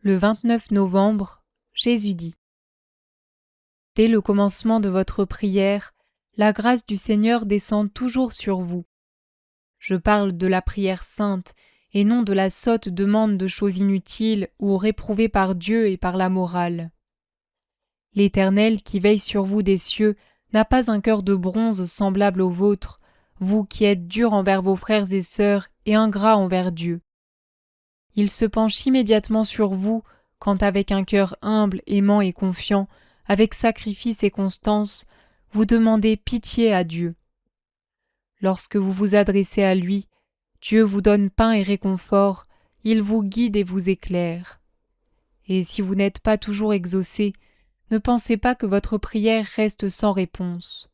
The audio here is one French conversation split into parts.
Le 29 novembre, Jésus dit : Dès le commencement de votre prière, la grâce du Seigneur descend toujours sur vous. Je parle de la prière sainte et non de la sotte demande de choses inutiles ou réprouvées par Dieu et par la morale. L'Éternel qui veille sur vous des cieux n'a pas un cœur de bronze semblable au vôtre, vous qui êtes durs envers vos frères et sœurs et ingrats envers Dieu. Il se penche immédiatement sur vous quand avec un cœur humble, aimant et confiant, avec sacrifice et constance, vous demandez pitié à Dieu. Lorsque vous vous adressez à lui, Dieu vous donne pain et réconfort, il vous guide et vous éclaire. Et si vous n'êtes pas toujours exaucé, ne pensez pas que votre prière reste sans réponse.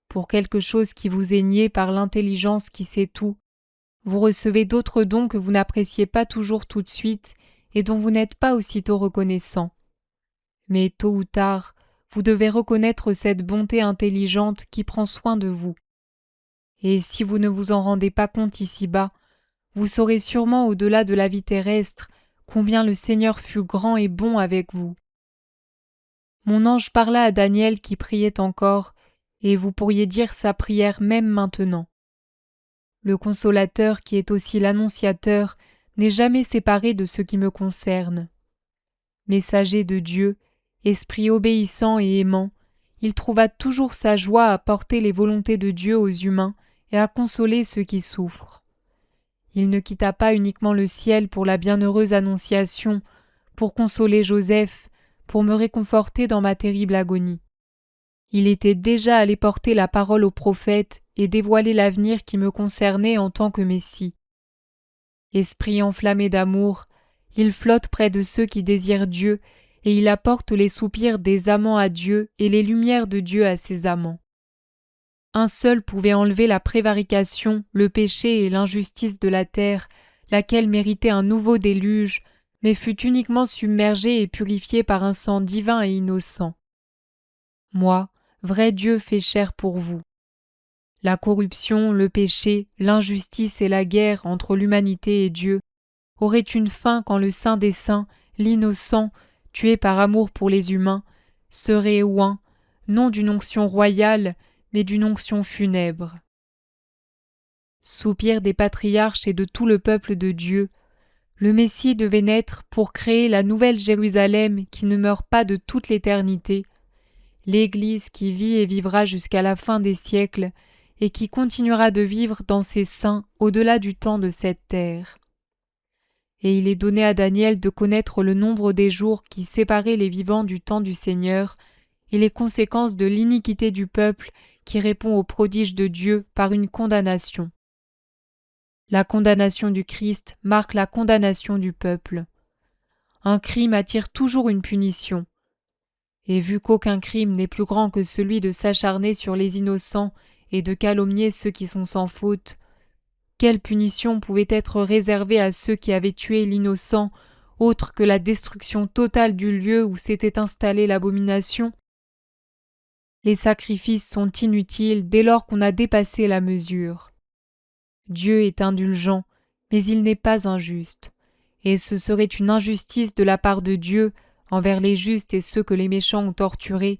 Pour quelque chose qui vous est nié par l'intelligence qui sait tout, vous recevez d'autres dons que vous n'appréciez pas toujours tout de suite et dont vous n'êtes pas aussitôt reconnaissant. Mais tôt ou tard, vous devez reconnaître cette bonté intelligente qui prend soin de vous. Et si vous ne vous en rendez pas compte ici-bas, vous saurez sûrement au-delà de la vie terrestre combien le Seigneur fut grand et bon avec vous. Mon ange parla à Daniel qui priait encore, et vous pourriez dire sa prière même maintenant. Le Consolateur qui est aussi l'Annonciateur n'est jamais séparé de ce qui me concerne. Messager de Dieu, esprit obéissant et aimant, il trouva toujours sa joie à porter les volontés de Dieu aux humains et à consoler ceux qui souffrent. Il ne quitta pas uniquement le ciel pour la bienheureuse Annonciation, pour consoler Joseph, pour me réconforter dans ma terrible agonie. Il était déjà allé porter la parole aux prophètes et dévoiler l'avenir qui me concernait en tant que Messie. Esprit enflammé d'amour, il flotte près de ceux qui désirent Dieu et il apporte les soupirs des amants à Dieu et les lumières de Dieu à ses amants. Un seul pouvait enlever la prévarication, le péché et l'injustice de la terre, laquelle méritait un nouveau déluge, mais fut uniquement submergée et purifiée par un sang divin et innocent. Moi, vrai Dieu fait chair pour vous. La corruption, le péché, l'injustice et la guerre entre l'humanité et Dieu auraient une fin quand le Saint des Saints, l'innocent, tué par amour pour les humains, serait oint, non d'une onction royale, mais d'une onction funèbre. Soupir des patriarches et de tout le peuple de Dieu, le Messie devait naître pour créer la nouvelle Jérusalem qui ne meurt pas de toute l'éternité, l'Église qui vit et vivra jusqu'à la fin des siècles et qui continuera de vivre dans ses saints au-delà du temps de cette terre. Et il est donné à Daniel de connaître le nombre des jours qui séparaient les vivants du temps du Seigneur et les conséquences de l'iniquité du peuple qui répond au prodige de Dieu par une condamnation. La condamnation du Christ marque la condamnation du peuple. Un crime attire toujours une punition. Et vu qu'aucun crime n'est plus grand que celui de s'acharner sur les innocents et de calomnier ceux qui sont sans faute, quelle punition pouvait être réservée à ceux qui avaient tué l'innocent, autre que la destruction totale du lieu où s'était installée l'abomination ? Les sacrifices sont inutiles dès lors qu'on a dépassé la mesure. Dieu est indulgent, mais il n'est pas injuste, et ce serait une injustice de la part de Dieu envers les justes et ceux que les méchants ont torturés,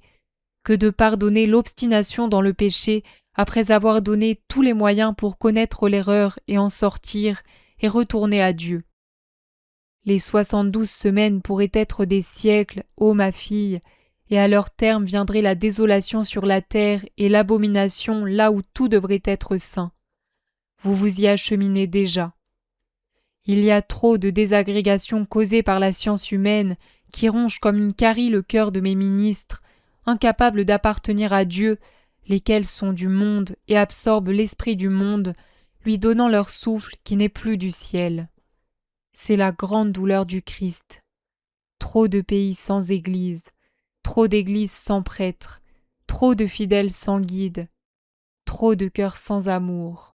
que de pardonner l'obstination dans le péché après avoir donné tous les moyens pour connaître l'erreur et en sortir et retourner à Dieu. Les 72 semaines pourraient être des siècles, ô ma fille, et à leur terme viendrait la désolation sur la terre et l'abomination là où tout devrait être saint. Vous vous y acheminez déjà. Il y a trop de désagrégations causées par la science humaine qui ronge comme une carie le cœur de mes ministres, incapables d'appartenir à Dieu, lesquels sont du monde et absorbent l'esprit du monde, lui donnant leur souffle qui n'est plus du ciel. C'est la grande douleur du Christ. Trop de pays sans Église, trop d'églises sans prêtres, trop de fidèles sans guide, trop de cœurs sans amour.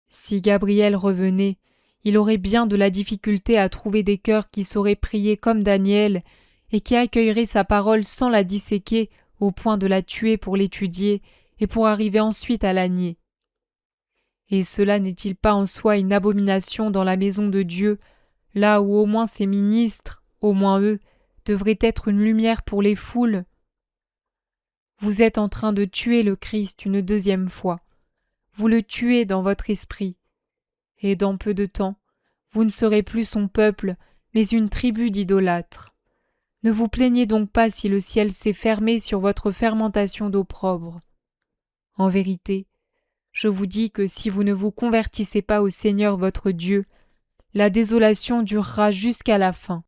Si Gabriel revenait, il aurait bien de la difficulté à trouver des cœurs qui sauraient prier comme Daniel et qui accueilleraient sa parole sans la disséquer au point de la tuer pour l'étudier et pour arriver ensuite à la nier. Et cela n'est-il pas en soi une abomination dans la maison de Dieu, là où au moins ces ministres, au moins eux, devraient être une lumière pour les foules. Vous êtes en train de tuer le Christ une deuxième fois. Vous le tuez dans votre esprit. Et dans peu de temps, vous ne serez plus son peuple, mais une tribu d'idolâtres. Ne vous plaignez donc pas si le ciel s'est fermé sur votre fermentation d'opprobre. En vérité, je vous dis que si vous ne vous convertissez pas au Seigneur votre Dieu, la désolation durera jusqu'à la fin.